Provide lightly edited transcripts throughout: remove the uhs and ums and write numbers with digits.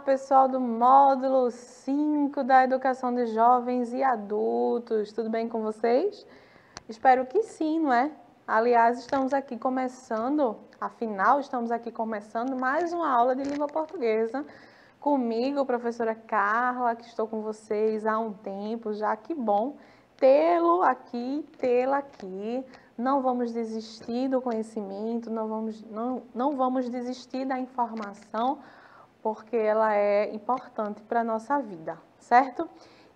pessoal do módulo 5 da Educação de Jovens e Adultos. Tudo bem com vocês? Espero que sim, não é? Aliás, estamos aqui começando mais uma aula de língua portuguesa. Comigo, professora Carla, que estou com vocês há um tempo já. Que bom tê-la aqui. Não vamos desistir do conhecimento, não vamos desistir da informação, porque ela é importante para a nossa vida, certo?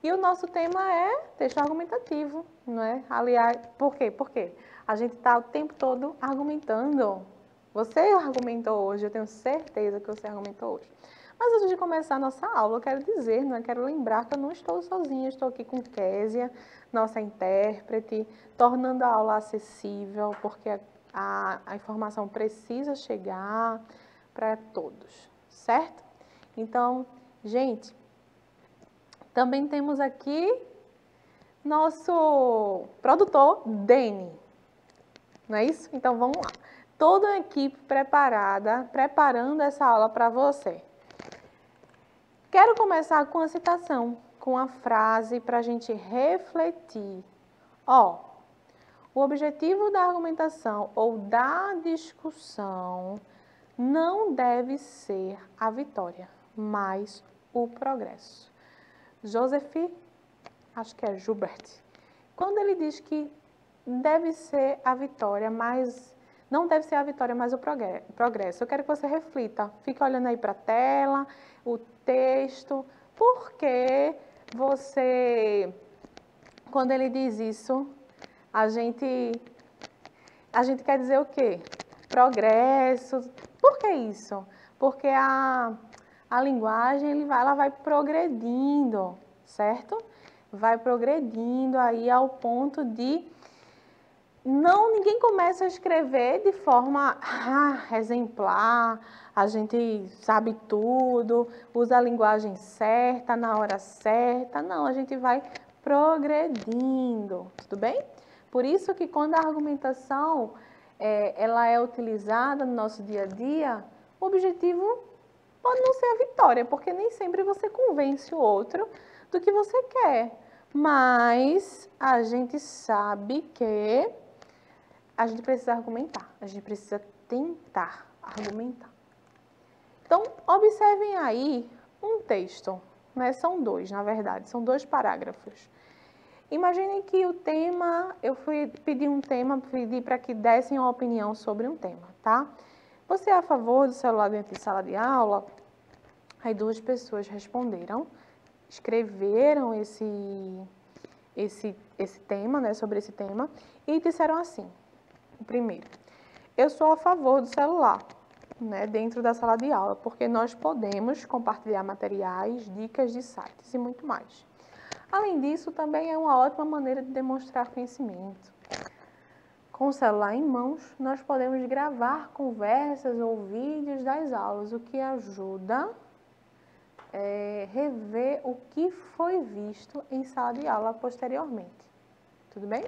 E o nosso tema é texto argumentativo, não é? Aliás, por quê? Porque a gente está o tempo todo argumentando. Você argumentou hoje, eu tenho certeza que você argumentou hoje. Mas antes de começar a nossa aula, eu quero dizer, quero lembrar que eu não estou sozinha, estou aqui com Késia, nossa intérprete, tornando a aula acessível, porque a informação precisa chegar para todos, certo? Então, gente, também temos aqui nosso produtor, Deni, não é isso? Então, vamos lá. Toda a equipe preparando essa aula para você. Quero começar com a citação, com a frase para a gente refletir. O objetivo da argumentação ou da discussão não deve ser a vitória, mas o progresso. Joseph, acho que é Joubert, quando ele diz que deve ser a vitória, mas não deve ser a vitória, mas o progresso. Eu quero que você reflita, fique olhando aí para a tela, o texto, porque quando ele diz isso, a gente quer dizer o quê? Progresso. Por que isso? Porque a linguagem ela vai progredindo, certo? Vai progredindo aí ao ponto de ninguém começa a escrever de forma exemplar, a gente sabe tudo, usa a linguagem certa, na hora certa. Não, a gente vai progredindo, tudo bem? Por isso que quando a argumentação ela é utilizada no nosso dia a dia, o objetivo pode não ser a vitória, porque nem sempre você convence o outro do que você quer. Mas a gente sabe que a gente precisa argumentar, a gente precisa tentar argumentar. Então, observem aí um texto, né? São dois, na verdade, são 2 parágrafos. Imaginem que o tema, eu pedi para que dessem uma opinião sobre um tema, tá? Você é a favor do celular dentro de sala de aula? Aí 2 pessoas responderam, escreveram esse tema, né, sobre esse tema, e disseram assim. O primeiro, eu sou a favor do celular, né, dentro da sala de aula, porque nós podemos compartilhar materiais, dicas de sites e muito mais. Além disso, também é uma ótima maneira de demonstrar conhecimento. Com o celular em mãos, nós podemos gravar conversas ou vídeos das aulas, o que ajuda a rever o que foi visto em sala de aula posteriormente. Tudo bem?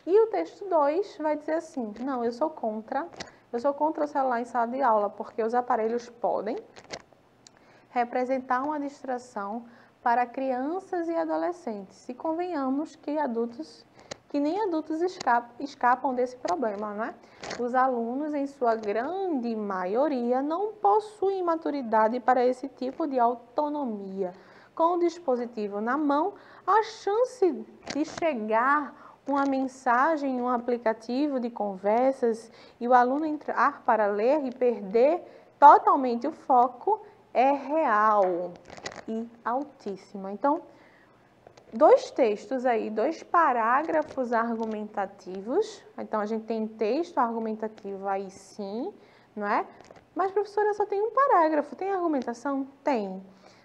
E o texto 2 vai dizer assim, não, eu sou contra o celular em sala de aula, porque os aparelhos podem representar uma distração para crianças e adolescentes. E convenhamos que nem adultos escapam desse problema, não é? Os alunos, em sua grande maioria, não possuem maturidade para esse tipo de autonomia. Com o dispositivo na mão, a chance de chegar uma mensagem em um aplicativo de conversas e o aluno entrar para ler e perder totalmente o foco é real e altíssima. Então, 2 textos aí, 2 parágrafos argumentativos. Então, a gente tem texto argumentativo aí sim, não é? Mas, professora, só tem um parágrafo. Tem argumentação? Tem.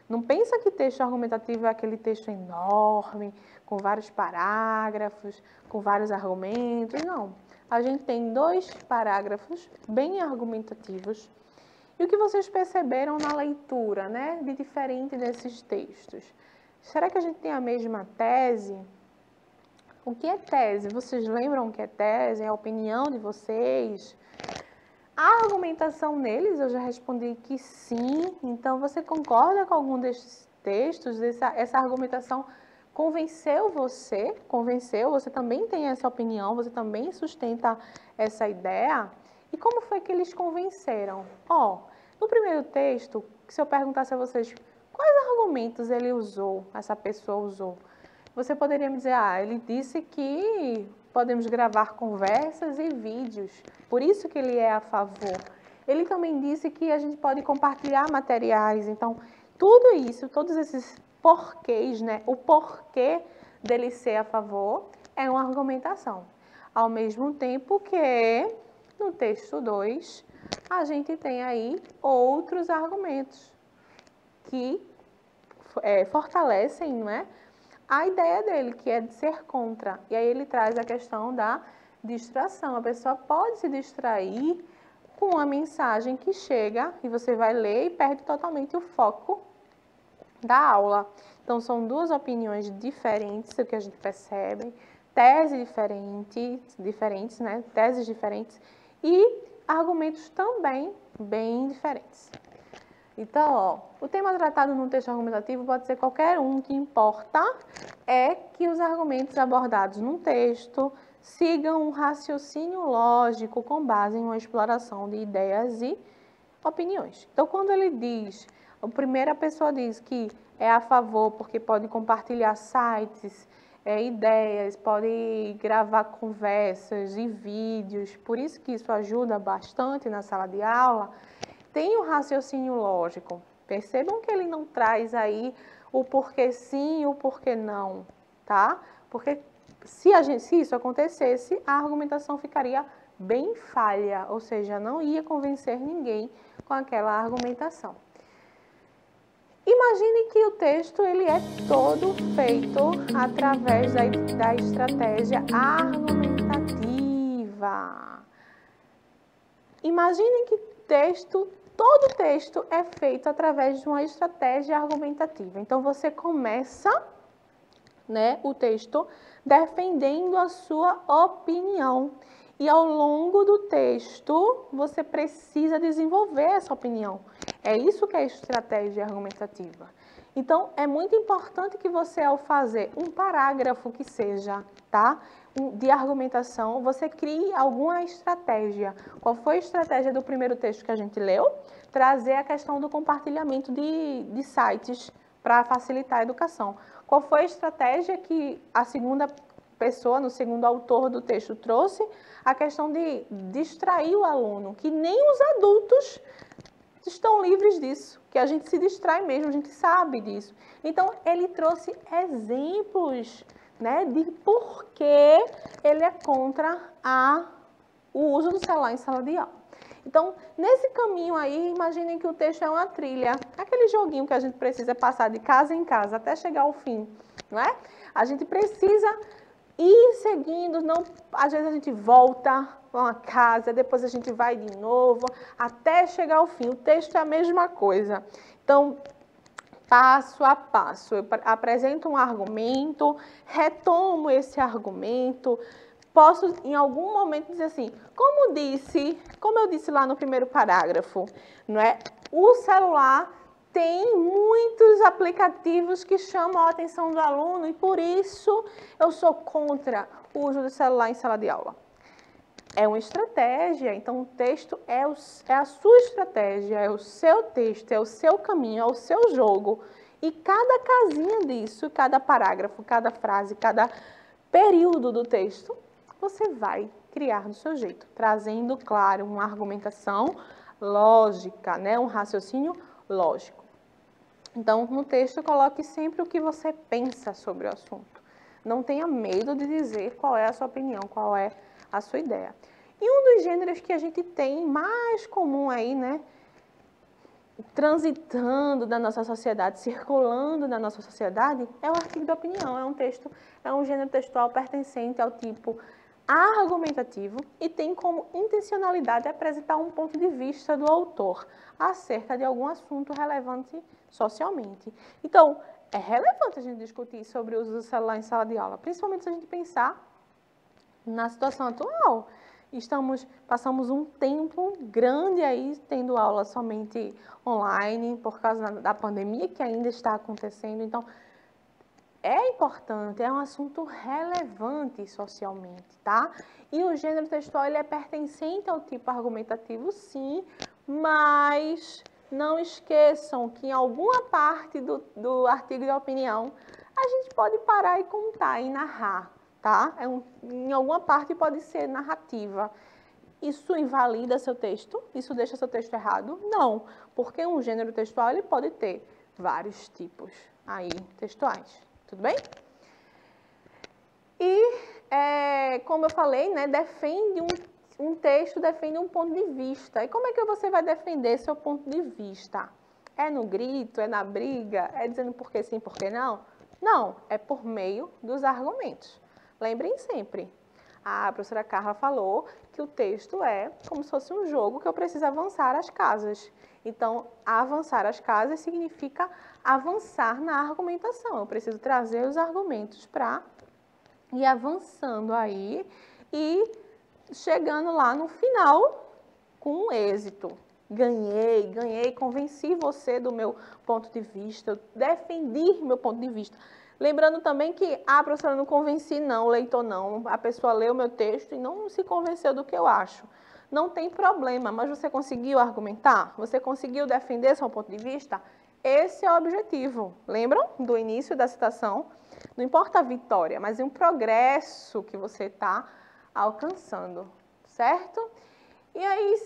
Não pensa que texto argumentativo é aquele texto enorme, com vários parágrafos, com vários argumentos. Não. A gente tem 2 parágrafos bem argumentativos. E o que vocês perceberam na leitura, né, de diferente desses textos? Será que a gente tem a mesma tese? O que é tese? Vocês lembram o que é tese? É a opinião de vocês? A argumentação neles, eu já respondi que sim. Então, você concorda com algum desses textos? Essa argumentação convenceu você? Convenceu? Você também tem essa opinião? Você também sustenta essa ideia? E como foi que eles convenceram? No primeiro texto, se eu perguntasse a vocês quais argumentos ele usou, essa pessoa usou, você poderia me dizer, ele disse que podemos gravar conversas e vídeos, por isso que ele é a favor. Ele também disse que a gente pode compartilhar materiais, então tudo isso, todos esses porquês, né? O porquê dele ser a favor é uma argumentação. Ao mesmo tempo que no texto 2, a gente tem aí outros argumentos que fortalecem, não é? A ideia dele, que é de ser contra. E aí ele traz a questão da distração. A pessoa pode se distrair com uma mensagem que chega e você vai ler e perde totalmente o foco da aula. Então, são duas opiniões diferentes, o que a gente percebe, teses diferentes, né? Teses diferentes e argumentos também bem diferentes. Então, o tema tratado no texto argumentativo pode ser qualquer um, o que importa é que os argumentos abordados no texto sigam um raciocínio lógico com base em uma exploração de ideias e opiniões. Então, quando ele diz, a primeira pessoa diz que é a favor porque pode compartilhar sites, ideias, pode gravar conversas e vídeos, por isso que isso ajuda bastante na sala de aula, tem um raciocínio lógico. Percebam que ele não traz aí o porquê sim e o porquê não, tá? Porque se isso acontecesse, a argumentação ficaria bem falha, ou seja, não ia convencer ninguém com aquela argumentação. Imagine que o texto ele é todo feito através da estratégia argumentativa. Imagine que todo texto é feito através de uma estratégia argumentativa. Então, você começa, né, o texto defendendo a sua opinião. E ao longo do texto, você precisa desenvolver essa opinião. É isso que é estratégia argumentativa. Então, é muito importante que você, ao fazer um parágrafo que seja, tá, de argumentação, você crie alguma estratégia. Qual foi a estratégia do primeiro texto que a gente leu? Trazer a questão do compartilhamento de sites para facilitar a educação. Qual foi a estratégia que a segunda pessoa, no segundo autor do texto, trouxe? A questão de distrair o aluno, que nem os adultos estão livres disso, que a gente se distrai mesmo, a gente sabe disso. Então, ele trouxe exemplos, né, de por que ele é contra o uso do celular em sala de aula. Então, nesse caminho aí, imaginem que o texto é uma trilha, aquele joguinho que a gente precisa passar de casa em casa até chegar ao fim, não é? A gente precisa ir seguindo, às vezes a gente volta para uma casa, depois a gente vai de novo, até chegar ao fim. O texto é a mesma coisa. Então, passo a passo, eu apresento um argumento, retomo esse argumento, posso em algum momento dizer assim, como eu disse lá no primeiro parágrafo, não é? O celular tem muitos aplicativos que chamam a atenção do aluno e por isso eu sou contra o uso do celular em sala de aula. É uma estratégia, então o texto é a sua estratégia, é o seu texto, é o seu caminho, é o seu jogo. E cada casinha disso, cada parágrafo, cada frase, cada período do texto, você vai criar do seu jeito, trazendo, claro, uma argumentação lógica, né? Um raciocínio lógico. Então, no texto, coloque sempre o que você pensa sobre o assunto. Não tenha medo de dizer qual é a sua opinião, qual é a sua ideia. E um dos gêneros que a gente tem mais comum aí, né, transitando da nossa sociedade, circulando na nossa sociedade, é o artigo de opinião. É um gênero textual pertencente ao tipo argumentativo e tem como intencionalidade apresentar um ponto de vista do autor acerca de algum assunto relevante socialmente. Então, é relevante a gente discutir sobre o uso do celular em sala de aula, principalmente se a gente pensar na situação atual. passamos um tempo grande aí tendo aula somente online por causa da pandemia que ainda está acontecendo. Então, é importante, é um assunto relevante socialmente, tá? E o gênero textual, ele é pertencente ao tipo argumentativo, sim, mas não esqueçam que em alguma parte do artigo de opinião, a gente pode parar e contar e narrar, tá? Em alguma parte pode ser narrativa. Isso invalida seu texto? Isso deixa seu texto errado? Não, porque um gênero textual, ele pode ter vários tipos aí textuais. Tudo bem? E, como eu falei, né, defende um texto, defende um ponto de vista. E como é que você vai defender seu ponto de vista? É no grito, é na briga, é dizendo por que sim, por que não? Não, é por meio dos argumentos. Lembrem sempre, a professora Carla falou que o texto é como se fosse um jogo que eu preciso avançar as casas. Então, avançar as casas significa avançar na argumentação. Eu preciso trazer os argumentos para ir avançando aí e chegando lá no final com êxito. Ganhei, convenci você do meu ponto de vista, defendi meu ponto de vista. Lembrando também que, professora, não convenci não, o leitor não. A pessoa leu o meu texto e não se convenceu do que eu acho. Não tem problema, mas você conseguiu argumentar? Você conseguiu defender seu ponto de vista? Esse é o objetivo. Lembram do início da citação? Não importa a vitória, mas é um progresso que você está alcançando, certo? E aí,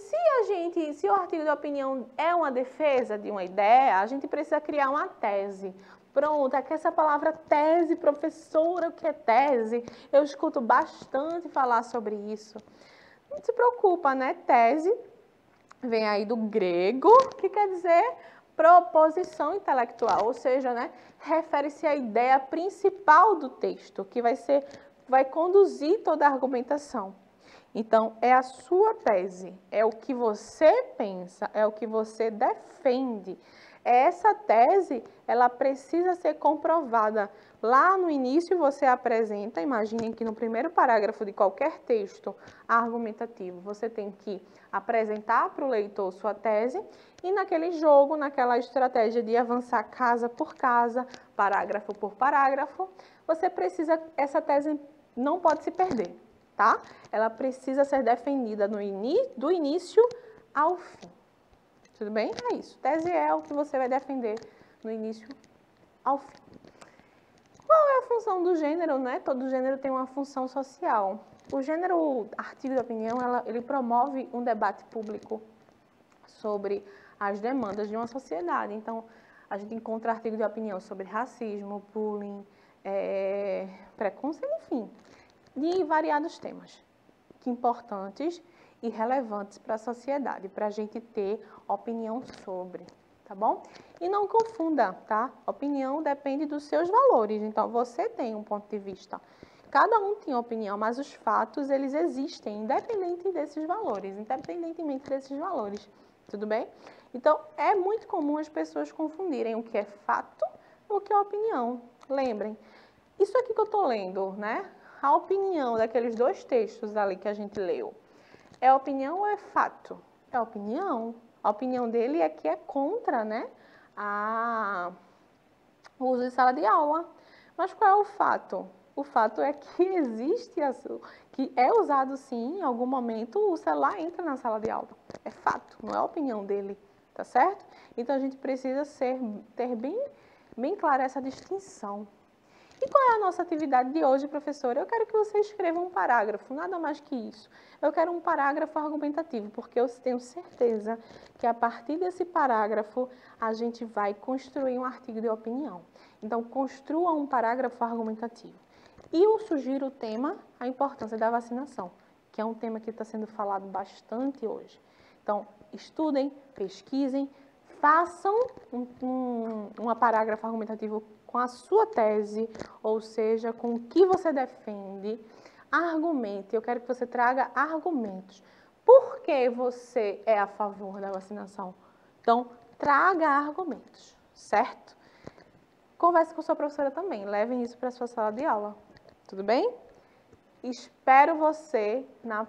se o artigo de opinião é uma defesa de uma ideia, a gente precisa criar uma tese. Pronto, aqui essa palavra tese, professora, o que é tese? Eu escuto bastante falar sobre isso. Não se preocupa, né? Tese vem aí do grego, que quer dizer proposição intelectual, ou seja, né, refere-se à ideia principal do texto, que vai conduzir toda a argumentação. Então, é a sua tese, é o que você pensa, é o que você defende. Essa tese, ela precisa ser comprovada. Lá no início você apresenta, imaginem que no primeiro parágrafo de qualquer texto argumentativo, você tem que apresentar para o leitor sua tese e naquele jogo, naquela estratégia de avançar casa por casa, parágrafo por parágrafo, essa tese não pode se perder, tá? Ela precisa ser defendida do início ao fim. Tudo bem? É isso. Tese é o que você vai defender no início ao fim. Qual é a função do gênero, né? Todo gênero tem uma função social. O gênero artigo de opinião, ele promove um debate público sobre as demandas de uma sociedade. Então, a gente encontra artigo de opinião sobre racismo, bullying, preconceito, enfim, de variados temas que importantes e relevantes para a sociedade, para a gente ter opinião sobre, tá bom? E não confunda, tá? Opinião depende dos seus valores, então você tem um ponto de vista. Cada um tem opinião, mas os fatos, eles existem, independentemente desses valores, tudo bem? Então, é muito comum as pessoas confundirem o que é fato e o que é opinião. Lembrem, isso aqui que eu estou lendo, né? A opinião daqueles dois textos ali que a gente leu, é opinião ou é fato? É opinião. A opinião dele é que é contra, né, o uso de sala de aula. Mas qual é o fato? O fato é que existe, que é usado sim, em algum momento o celular entra na sala de aula. É fato, não é a opinião dele, tá certo? Então a gente precisa ter bem clara essa distinção. E qual é a nossa atividade de hoje, professora? Eu quero que você escreva um parágrafo, nada mais que isso. Eu quero um parágrafo argumentativo, porque eu tenho certeza que a partir desse parágrafo a gente vai construir um artigo de opinião. Então, construa um parágrafo argumentativo. E eu sugiro o tema, a importância da vacinação, que é um tema que está sendo falado bastante hoje. Então, estudem, pesquisem, façam um parágrafo argumentativo com a sua tese, ou seja, com o que você defende, argumente. Eu quero que você traga argumentos. Por que você é a favor da vacinação? Então, traga argumentos, certo? Converse com sua professora também, levem isso para a sua sala de aula, tudo bem? Espero você na